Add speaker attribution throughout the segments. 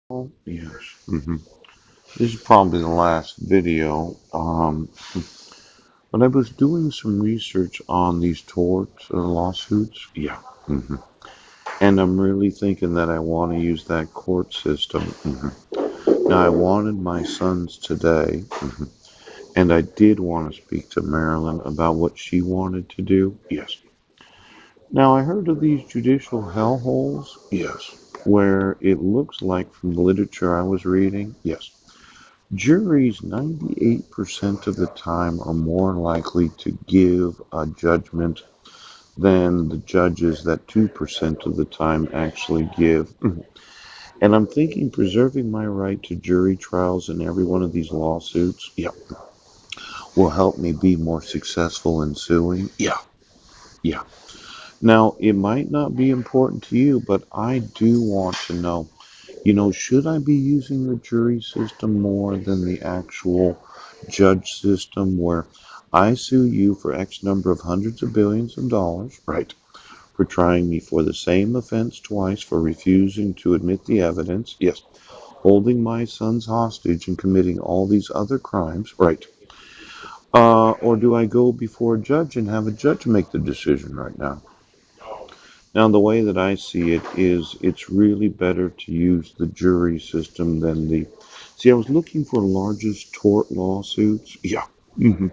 Speaker 1: Oh, yes. This is probably the last video. But I was doing some research on these tort lawsuits. Yeah. hmm And I'm really thinking that I want to use that court system. Now, I wanted my sons today, and I did want to speak to Marilyn about what she wanted to do. Yes. Now, I heard of these judicial hellholes. Yes. Where it looks like from the literature I was reading. Yes. Juries 98% of the time are more likely to give a judgment than the judges that 2% of the time actually give. And I'm thinking preserving my right to jury trials in every one of these lawsuits, yeah, will help me be more successful in suing. Yeah, yeah. Now, it might not be important to you, but I do want to know, should I be using the jury system more than the actual judge system where I sue you for X number of hundreds of billions of dollars, right, for trying me for the same offense twice, for refusing to admit the evidence, yes, holding my sons hostage and committing all these other crimes, right? Or do I go before a judge and have a judge make the decision right now? Now, the way that I see it is it's really better to use the jury system than the. See, I was looking for largest tort lawsuits. Yeah. hmm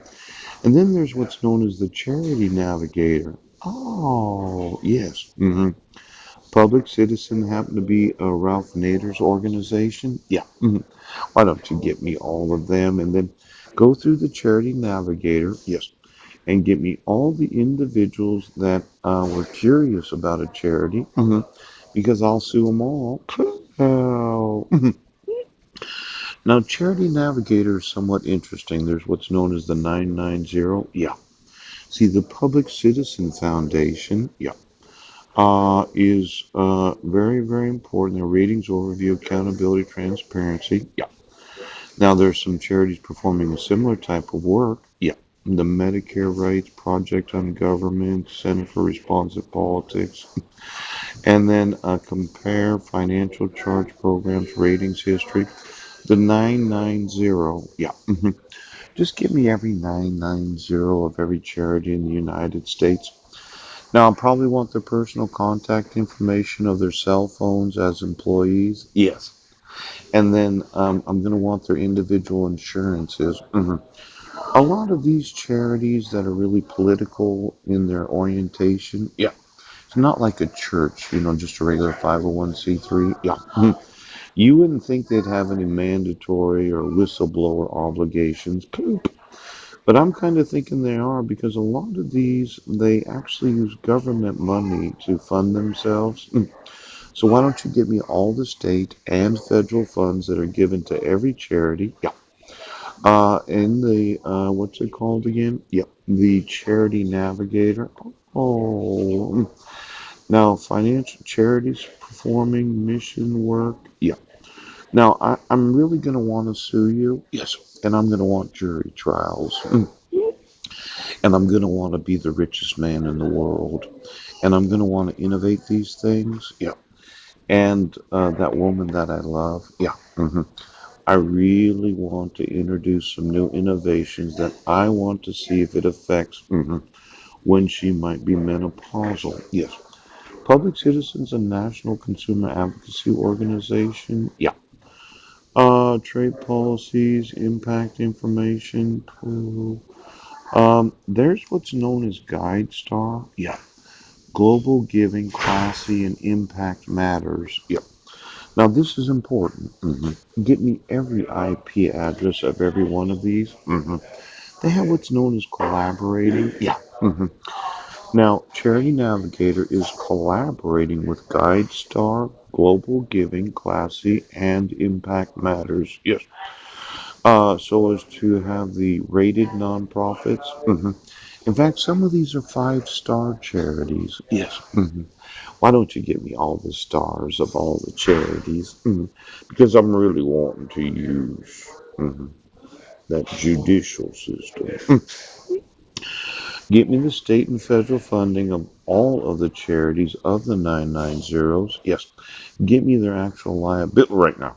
Speaker 1: And then there's what's known as the charity navigator. Oh, yes. Public Citizen happened to be Ralph Nader's organization. Yeah. Why don't you get me all of them and then go through the charity navigator? Yes, and get me all the individuals that were curious about a charity because I'll sue them all. Oh. Now, Charity Navigator is somewhat interesting. There's what's known as the 990. Yeah. See, the Public Citizen Foundation, yeah, is very, very important. Their ratings, overview, accountability, transparency. Yeah. Now, there's some charities performing a similar type of work. Yeah. The Medicare Rights Project on Government, Center for Responsive Politics, and then compare financial charge programs, ratings history. The 990. Yeah. Just give me every 990 of every charity in the United States. Now, I'll probably want their personal contact information of their cell phones as employees. Yes. And then I'm going to want their individual insurances. A lot of these charities that are really political in their orientation, yeah, it's not like a church, just a regular 501c3. Yeah. You wouldn't think they'd have any mandatory or whistleblower obligations. But I'm kind of thinking they are because a lot of these, they actually use government money to fund themselves. So why don't you give me all the state and federal funds that are given to every charity? Yeah. And the, what's it called again? Yep. The Charity Navigator. Oh. Now, financial charities performing mission work. Yeah. Now, I'm really going to want to sue you. Yes. And I'm going to want jury trials. And I'm going to want to be the richest man in the world. And I'm going to want to innovate these things. Yeah. And that woman that I love. Yeah. I really want to introduce some new innovations that I want to see if it affects when she might be menopausal. Yes. Public Citizens and National Consumer Advocacy Organization. Yeah. Trade policies, impact information. There's what's known as GuideStar. Yeah. Global Giving, Classy, and Impact Matters. Yeah. Now this is important. Get me every IP address of every one of these. They have what's known as collaborating. Yeah. Now, Charity Navigator is collaborating with GuideStar, Global Giving, Classy, and Impact Matters. Yes. So as to have the rated nonprofits. In fact, some of these are five-star charities. Yes. Why don't you give me all the stars of all the charities? Because I'm really wanting to use that judicial system. Get me the state and federal funding of all of the charities of the 990s. Yes. Get me their actual liability right now.